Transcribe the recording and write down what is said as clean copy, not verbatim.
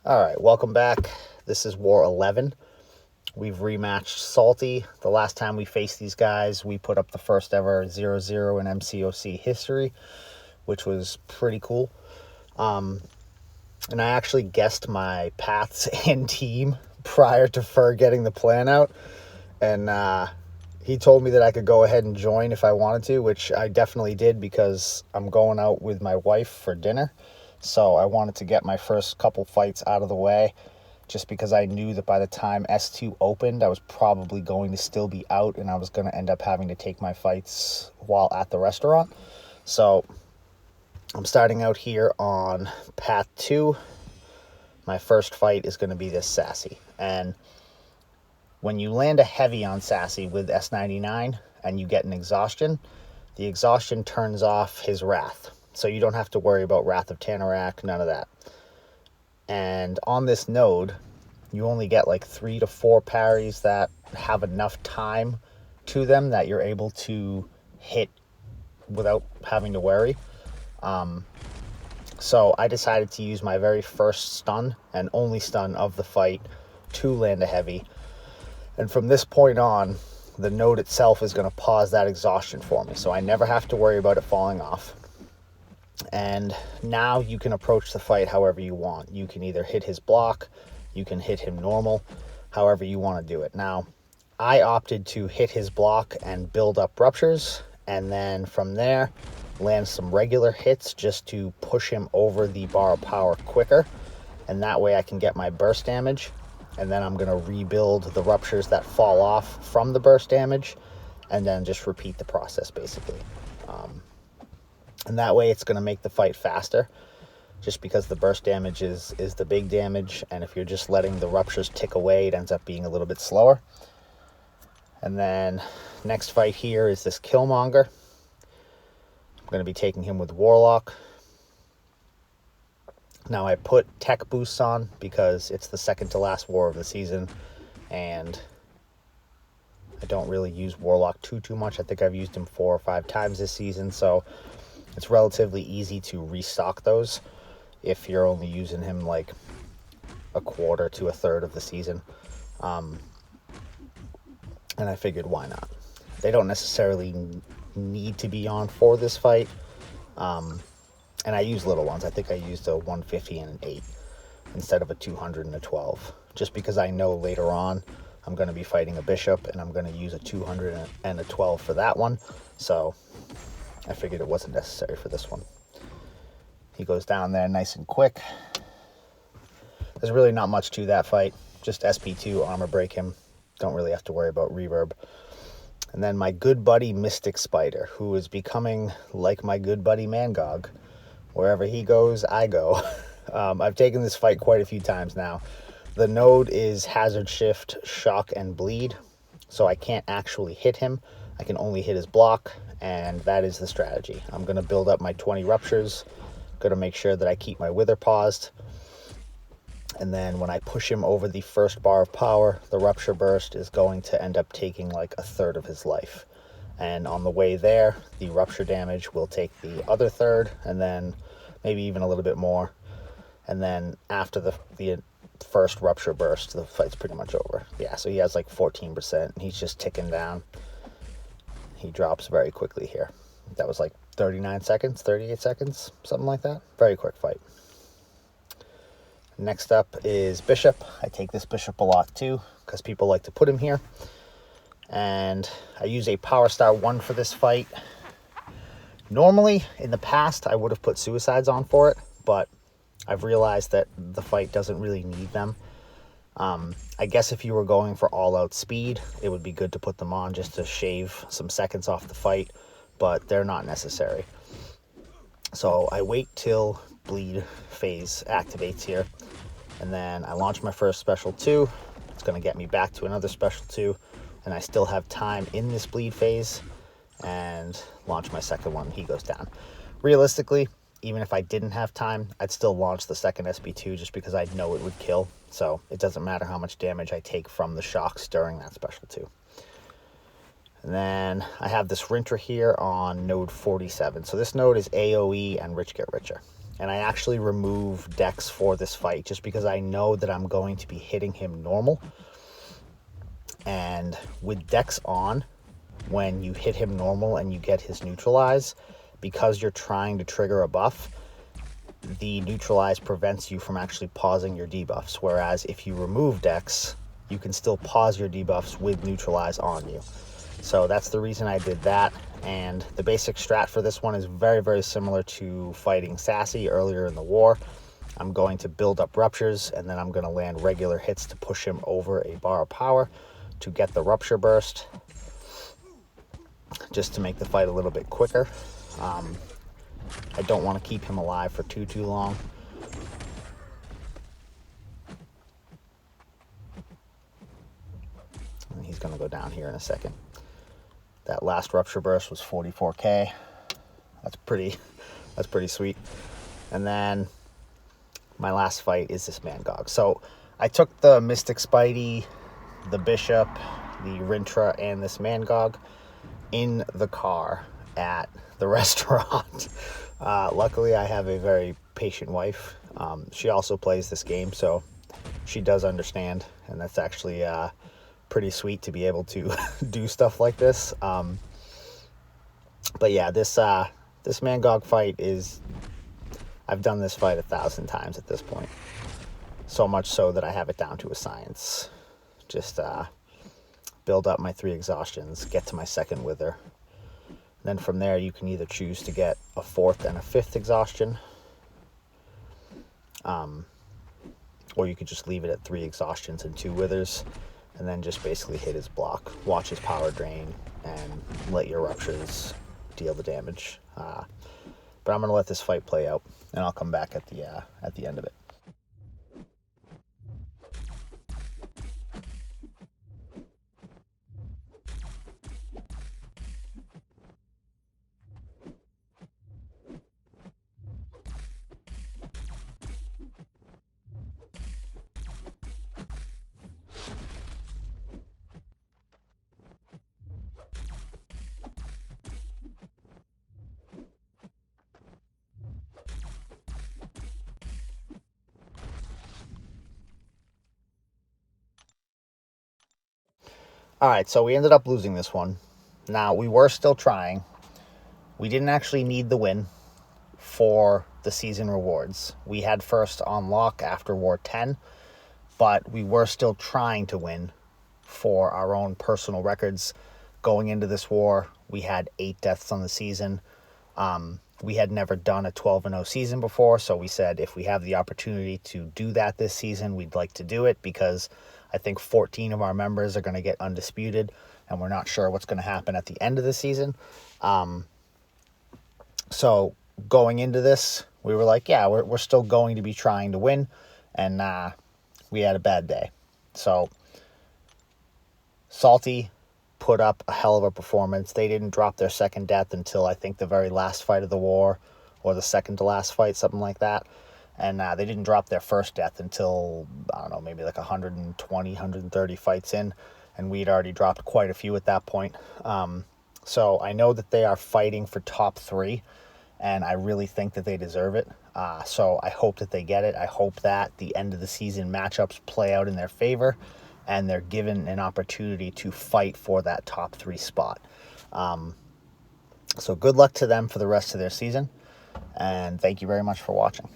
Alright, welcome back. This is War 11. We've rematched Salty. The last time we faced these guys, we put up the first ever 0-0 in MCOC history, which was pretty cool. And I actually guessed my paths and team prior to Fur getting the plan out. And he told me that I could go ahead and join if I wanted to, which I definitely did because I'm going out with my wife for dinner. So I wanted to get my first couple fights out of the way just because I knew that by the time S2 opened, I was probably going to still be out and I was going to end up having to take my fights while at the restaurant. So I'm starting out here on Path 2. My first fight is going to be this Sassy. And when you land a heavy on Sassy with S99 and you get an exhaustion, the exhaustion turns off his Wrath. So you don't have to worry about Wrath of Tanarak, none of that. And on this node, you only get like 3 to 4 parries that have enough time to them that you're able to hit without having to worry. So I decided to use my very first stun and only stun of the fight to land a heavy. And from this point on, the node itself is going to pause that exhaustion for me. So I never have to worry about it falling off. And now you can approach the fight however you want. You can either hit his block, you can hit him normal, however you want to do it. Now, I opted to hit his block and build up ruptures, and then from there, land some regular hits just to push him over the bar of power quicker. And that way I can get my burst damage, and then I'm going to rebuild the ruptures that fall off from the burst damage, and then just repeat the process, basically. And that way it's going to make the fight faster, just because the burst damage is the big damage, and if you're just letting the ruptures tick away, it ends up being a little bit slower. And then next fight here is this Killmonger. I'm going to be taking him with Warlock. Now I put tech boosts on because it's the second to last war of the season, and I don't really use Warlock too much. I think I've used him 4 or 5 times this season, so it's relatively easy to restock those if you're only using him like a quarter to a third of the season. And I figured, why not? They don't necessarily need to be on for this fight. And I use little ones. I think I used a 150 and an 8 instead of a 200 and a 12. Just because I know later on I'm going to be fighting a bishop and I'm going to use a 200 and a 12 for that one. So I figured it wasn't necessary for this one. He goes down there nice and quick. There's really not much to that fight. Just SP2, armor break him. Don't really have to worry about reverb. And then my good buddy Mystic Spider, who is becoming like my good buddy Mangog. Wherever he goes, I go. I've taken this fight quite a few times now. The node is Hazard Shift, Shock, and Bleed. So I can't actually hit him. I can only hit his block, and that is the strategy. I'm going to build up my 20 ruptures. Going to make sure that I keep my wither paused. And then when I push him over the first bar of power, the rupture burst is going to end up taking like a third of his life. And on the way there, the rupture damage will take the other third, and then maybe even a little bit more. And then after the first rupture burst, the fight's pretty much over. Yeah, so he has like 14%, and he's just ticking down. He drops very quickly here. That was like 39 seconds, 38 seconds, something like that. Very quick fight. Next up is Bishop. I take this Bishop a lot too, because people like to put him here. And I use a Power Star 1 for this fight. Normally, in the past, I would have put Suicides on for it, but I've realized that the fight doesn't really need them. I guess if you were going for all-out speed, it would be good to put them on just to shave some seconds off the fight, but they're not necessary. So I wait till bleed phase activates here, and then I launch my first special 2. It's going to get me back to another special 2, and I still have time in this bleed phase, and launch my second one. He goes down. Realistically, even if I didn't have time, I'd still launch the second SP2 just because I know it would kill. So it doesn't matter how much damage I take from the shocks during that special 2. And then I have this Rintra here on node 47. So this node is AoE and Rich Get Richer. And I actually remove Dex for this fight just because I know that I'm going to be hitting him normal. And with Dex on, when you hit him normal and you get his neutralize, because you're trying to trigger a buff, the neutralize prevents you from actually pausing your debuffs. Whereas if you remove Dex, you can still pause your debuffs with neutralize on you. So that's the reason I did that. And the basic strat for this one is very, very similar to fighting Sassy earlier in the war. I'm going to build up ruptures, and then I'm going to land regular hits to push him over a bar of power to get the rupture burst, just to make the fight a little bit quicker. I don't want to keep him alive for too long. And he's going to go down here in a second. That last rupture burst was 44k. That's pretty sweet. And then my last fight is this Mangog. So I took the Mystic Spidey, the Bishop, the Rintra, and this Mangog in the car at the restaurant. Luckily, I have a very patient wife. She also plays this game, so she does understand, and that's actually pretty sweet to be able to do stuff like this. But yeah, this Mangog fight is, I've done this fight 1,000 times at this point. So much so that I have it down to a science. Just build up my 3 exhaustions, get to my second wither. Then from there, you can either choose to get a 4th and a 5th exhaustion, or you could just leave it at 3 exhaustions and 2 withers, and then just basically hit his block, watch his power drain, and let your ruptures deal the damage. But I'm going to let this fight play out, and I'll come back at the end of it. All right, so we ended up losing this one. Now, we were still trying. We didn't actually need the win for the season rewards. We had first on lock after War 10, but we were still trying to win for our own personal records. Going into this war, we had 8 deaths on the season. We had never done a 12-0 season before, so we said if we have the opportunity to do that this season, we'd like to do it, because I think 14 of our members are going to get undisputed, and we're not sure what's going to happen at the end of the season. So going into this, we were like, yeah, we're still going to be trying to win, and we had a bad day. So Salty put up a hell of a performance. They didn't drop their second death until I think the very last fight of the war, or the second to last fight, something like that. And they didn't drop their first death until, I don't know, maybe like 120, 130 fights in. And we'd already dropped quite a few at that point. So I know that they are fighting for top 3, and I really think that they deserve it. So I hope that they get it. I hope that the end of the season matchups play out in their favor, and they're given an opportunity to fight for that top 3 spot. So good luck to them for the rest of their season, and thank you very much for watching.